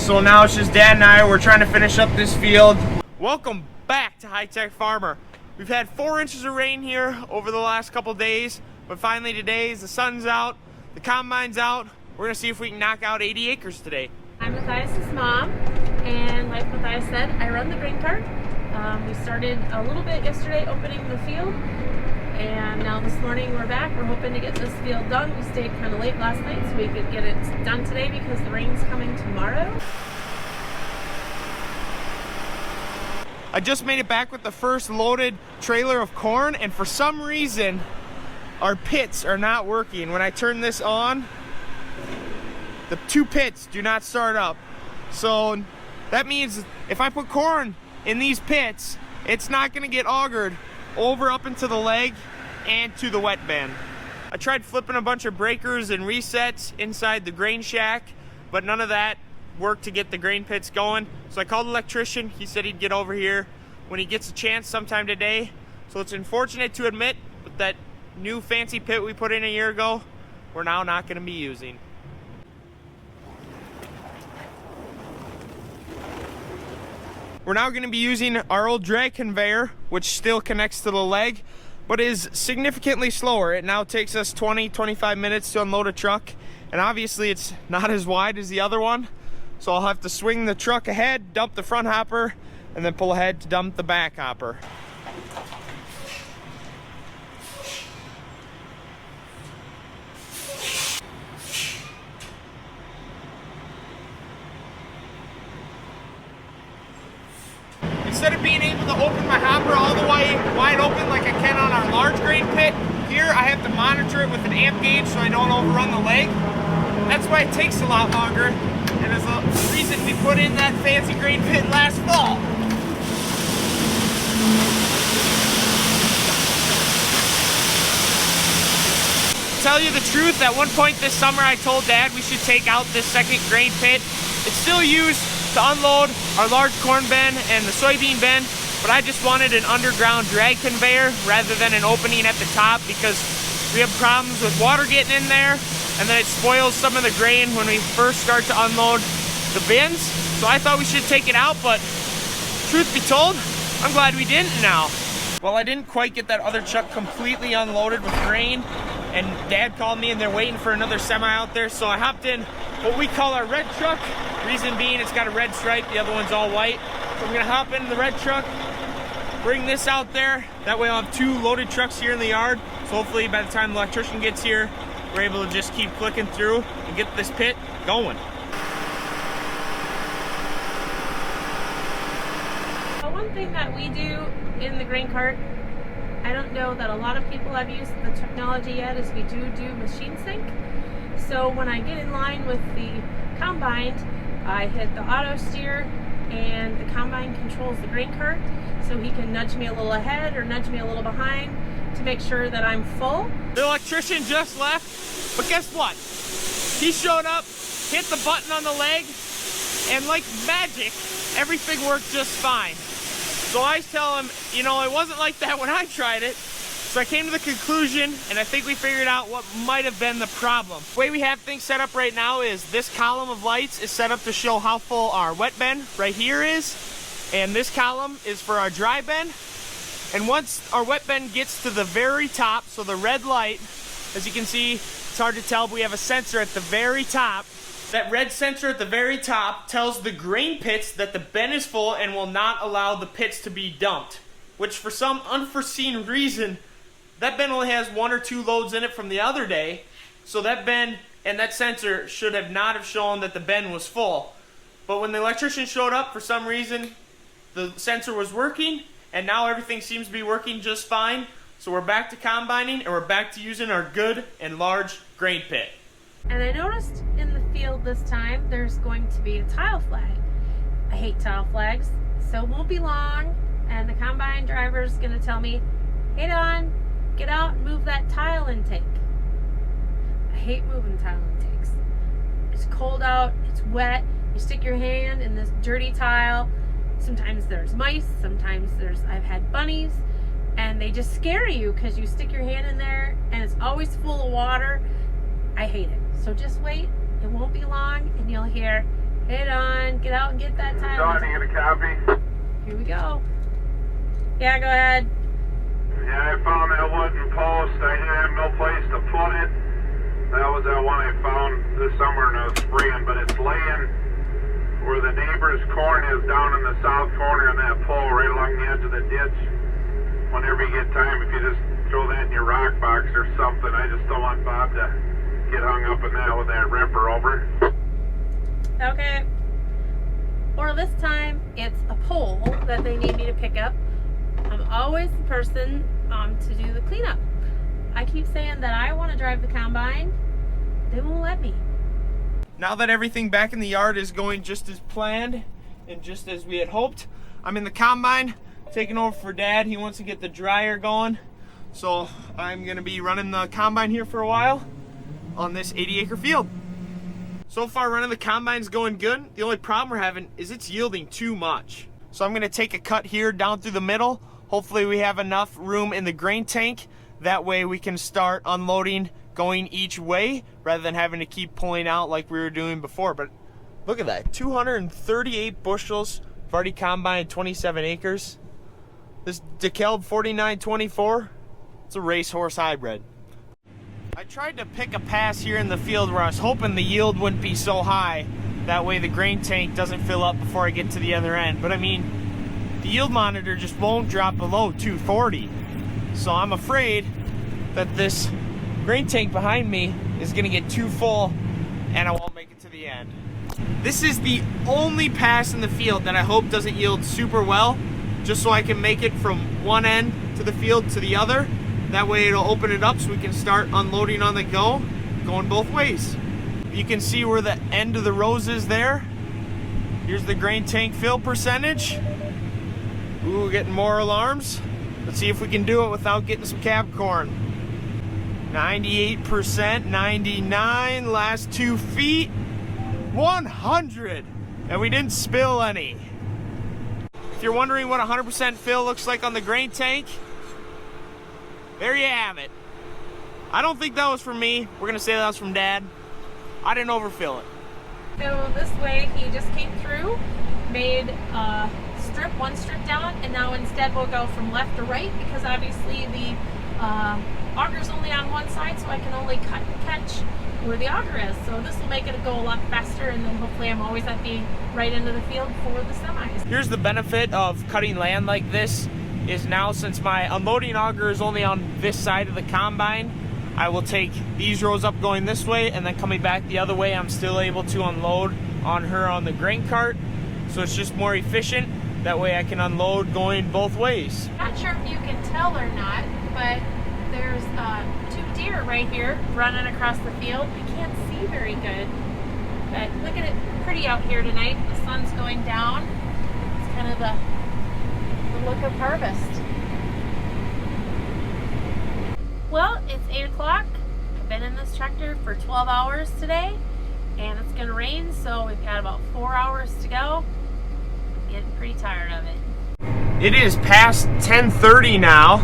So now it's just Dad and I. We're trying to finish up this field. Welcome back to High Tech Farmer. We've had 4 inches of rain here over the last couple days, but finally today, the sun's out, the combine's out. We're gonna see if we can knock out 80 acres today. I'm Matthias' mom, and like Matthias said, I run the grain cart. We started a little bit yesterday opening the field, and now this morning we're back. We're hoping to get this field done. We stayed kind of late last night so we could get it done today because the rain's coming tomorrow. I just made it back with the first loaded trailer of corn, and for some reason our pits are not working. When I turn this on, the 2 pits do not start up. So that means if I put corn in these pits, it's not gonna get augered over up into the leg and to the wet bin. I tried flipping a bunch of breakers and resets inside the grain shack, but none of that worked to get the grain pits going. So I called the electrician. He said he'd get over here when he gets a chance sometime today. So it's unfortunate to admit, but that new fancy pit we put in a year ago, we're now not gonna be using. We're now going to be using our old drag conveyor, which still connects to the leg, but is significantly slower. It now takes us 20-25 minutes to unload a truck, and obviously it's not as wide as the other one, so I'll have to swing the truck ahead, dump the front hopper, and then pull ahead to dump the back hopper. Instead of being able to open my hopper all the way wide open like I can on our large grain pit, here I have to monitor it with an amp gauge so I don't overrun the leg. That's why it takes a lot longer, and is the reason we put in that fancy grain pit last fall. To tell you the truth, at one point this summer I told Dad we should take out this second grain pit. It's still used to unload our large corn bin and the soybean bin, but I just wanted an underground drag conveyor rather than an opening at the top because we have problems with water getting in there, and then it spoils some of the grain when we first start to unload the bins. So I thought we should take it out, but truth be told, I'm glad we didn't now. Well, I didn't quite get that other truck completely unloaded with grain, and Dad called me and they're waiting for another semi out there, so I hopped in what we call our red truck. Reason being, it's got a red stripe, the other one's all white. So I'm gonna hop in the red truck, bring this out there. That way I'll have 2 loaded trucks here in the yard. So hopefully by the time the electrician gets here, we're able to just keep clicking through and get this pit going. One thing that we do in the grain cart, I don't know that a lot of people have used the technology yet, is we do machine sync. So when I get in line with the combine, I hit the auto steer, and the combine controls the grain cart, so he can nudge me a little ahead or nudge me a little behind to make sure that I'm full. The electrician just left, but guess what? He showed up, hit the button on the leg, and like magic, everything worked just fine. So I tell him, you know, it wasn't like that when I tried it. So I came to the conclusion, and I think we figured out what might have been the problem. The way we have things set up right now is this column of lights is set up to show how full our wet bin right here is, and this column is for our dry bin. And once our wet bin gets to the very top, so the red light, as you can see, it's hard to tell, but we have a sensor at the very top. That red sensor at the very top tells the grain pits that the bin is full and will not allow the pits to be dumped, which for some unforeseen reason, that bin only has 1 or 2 loads in it from the other day, so that bin and that sensor should have not have shown that the bin was full. But when the electrician showed up, for some reason, the sensor was working, and now everything seems to be working just fine. So we're back to combining, and we're back to using our good and large grain pit. And I noticed in the field this time, there's going to be a tile flag. I hate tile flags, so it won't be long, and the combine driver's gonna tell me, "Hey Don, get out and move that tile intake." I hate moving tile intakes. It's cold out, it's wet, you stick your hand in this dirty tile. Sometimes there's mice, sometimes I've had bunnies, and they just scare you because you stick your hand in there and it's always full of water. I hate it. So just wait, it won't be long, and you'll hear, "Hey Don, get out and get that tile. John, you get a copy? Here we go. Yeah, go ahead. Yeah, I found that wooden post. I didn't have no place to put it. That was that one I found this summer in the spring, but it's laying where the neighbor's corn is, down in the south corner on that pole right along the edge of the ditch. Whenever you get time, if you just throw that in your rock box or something. I just don't want Bob to get hung up in that with that ripper over. Okay. Or this time, it's a pole that they need me to pick up. I'm always the person to do the cleanup. I keep saying that I want to drive the combine. They won't let me. Now that everything back in the yard is going just as planned and just as we had hoped, I'm in the combine taking over for Dad. He wants to get the dryer going. So I'm going to be running the combine here for a while on this 80-acre field. So far running the combine's going good. The only problem we're having is it's yielding too much. So I'm going to take a cut here down through the middle. Hopefully we have enough room in the grain tank. That way we can start unloading going each way rather than having to keep pulling out like we were doing before. But look at that, 238 bushels. I've already combined 27 acres. This DeKalb 4924, it's a racehorse hybrid. I tried to pick a pass here in the field where I was hoping the yield wouldn't be so high. That way the grain tank doesn't fill up before I get to the other end. But I mean, the yield monitor just won't drop below 240. So I'm afraid that this grain tank behind me is gonna get too full and I won't make it to the end. This is the only pass in the field that I hope doesn't yield super well, just so I can make it from one end to the field to the other. That way it'll open it up so we can start unloading on the go, going both ways. You can see where the end of the rows is there. Here's the grain tank fill percentage. Ooh, getting more alarms. Let's see if we can do it without getting some cab corn. 98%, 99, last 2 feet, 100, and we didn't spill any. If you're wondering what 100% fill looks like on the grain tank, there you have it. I don't think that was from me. We're gonna say that was from Dad. I didn't overfill it. So this way he just came through, made one strip down, and now instead we'll go from left to right because obviously the auger's only on one side, so I can only catch where the auger is. So this will make it go a lot faster, and then hopefully I'm always at being right into the field for the semis. Here's the benefit of cutting land like this is now, since my unloading auger is only on this side of the combine, I will take these rows up going this way, and then coming back the other way, I'm still able to unload on her on the grain cart. So it's just more efficient. That way I can unload going both ways. Not sure if you can tell or not, but there's 2 deer right here running across the field. We can't see very good, but look at it, pretty out here tonight. The sun's going down. It's kind of the look of harvest. Well, it's 8 o'clock. I've been in this tractor for 12 hours today, and it's gonna rain, so we've got about 4 hours to go. I'm getting pretty tired of it. It is past 10:30 now.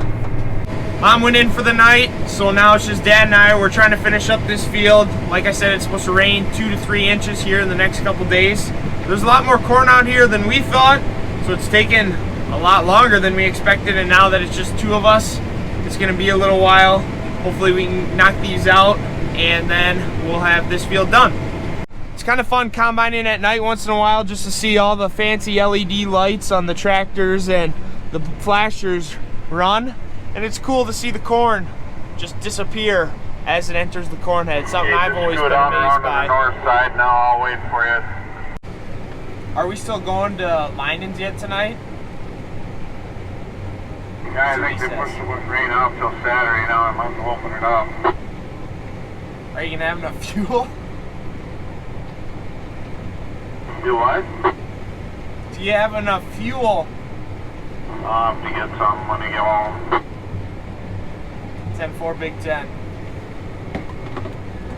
Mom went in for the night, so now it's just Dad and I. We're trying to finish up this field. Like I said, it's supposed to rain 2 to 3 inches here in the next couple days. There's a lot more corn out here than we thought, so it's taken a lot longer than we expected, and now that it's just 2 of us, it's gonna be a little while. Hopefully we can knock these out, and then we'll have this field done. It's kind of fun combining at night once in a while just to see all the fancy LED lights on the tractors and the flashers run. And it's cool to see the corn just disappear as it enters the corn head. Something I've always been amazed by. On the north side now, I'll wait for you. Are we still going to Linens yet tonight? Yeah, I think they pushed the rain off till Saturday now. I might as well open it up. Are you gonna have enough fuel? Do what? Do you have enough fuel? I'll have to get some when I get home. 10-4 Big 10.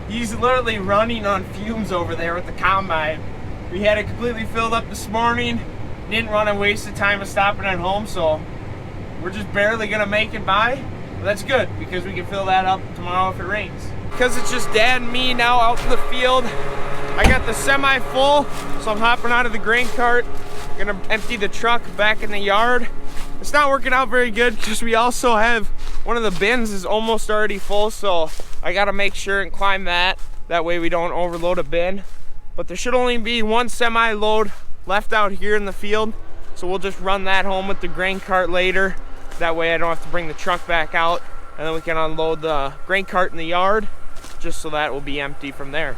He's literally running on fumes over there with the combine. We had it completely filled up this morning. Didn't want to waste the time of stopping at home, so we're just barely gonna make it by. But that's good because we can fill that up tomorrow if it rains. Because it's just Dad and me now out in the field, I got the semi full, so I'm hopping out of the grain cart. Gonna empty the truck back in the yard. It's not working out very good because we also have one of the bins is almost already full, so I gotta make sure and climb that. That way we don't overload a bin. But there should only be one semi load left out here in the field, so we'll just run that home with the grain cart later. That way I don't have to bring the truck back out, and then we can unload the grain cart in the yard, just so that it will be empty from there.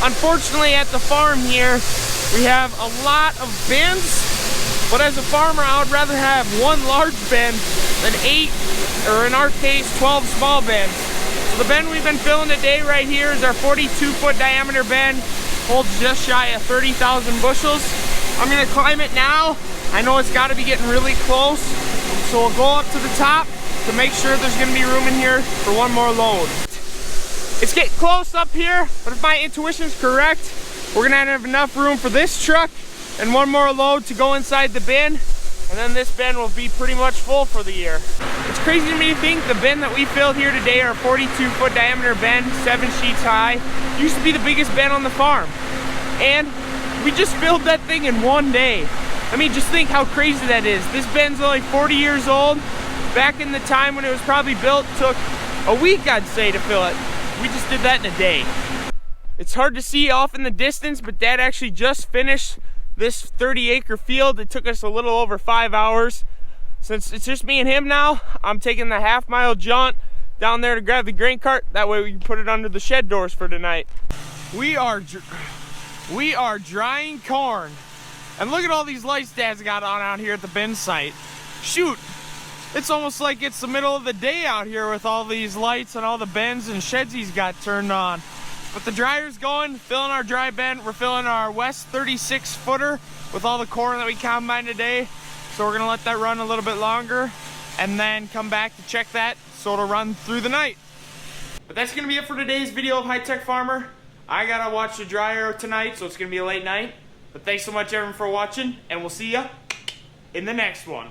Unfortunately, at the farm here, we have a lot of bins, but as a farmer, I would rather have one large bin than 8, or in our case, 12 small bins. So the bin we've been filling today right here is our 42-foot diameter bin, holds just shy of 30,000 bushels. I'm gonna climb it now. I know it's gotta be getting really close, so we'll go up to the top to make sure there's gonna be room in here for one more load. It's getting close up here, but if my intuition's correct, we're gonna have enough room for this truck and one more load to go inside the bin, and then this bin will be pretty much full for the year. It's crazy to me to think the bin that we filled here today, our 42-foot diameter bin, 7 sheets high, used to be the biggest bin on the farm. And we just filled that thing in one day. I mean, just think how crazy that is. This bin's only 40 years old. Back in the time when it was probably built, took a week, I'd say, to fill it. We just did that in a day. It's hard to see off in the distance, but Dad actually just finished this 30-acre field. It took us a little over 5 hours. Since it's just me and him now, I'm taking the half-mile jaunt down there to grab the grain cart. That way we can put it under the shed doors for tonight. We are drying corn. And look at all these lights Dad's got on out here at the bin site. Shoot, it's almost like it's the middle of the day out here with all these lights and all the bins and sheds he's got turned on. But the dryer's going, filling our dry bin. We're filling our West 36-footer with all the corn that we combined today. So we're gonna let that run a little bit longer and then come back to check that so it'll run through the night. But that's gonna be it for today's video of High Tech Farmer. I gotta watch the dryer tonight, so it's gonna be a late night. But thanks so much everyone for watching, and we'll see ya in the next one.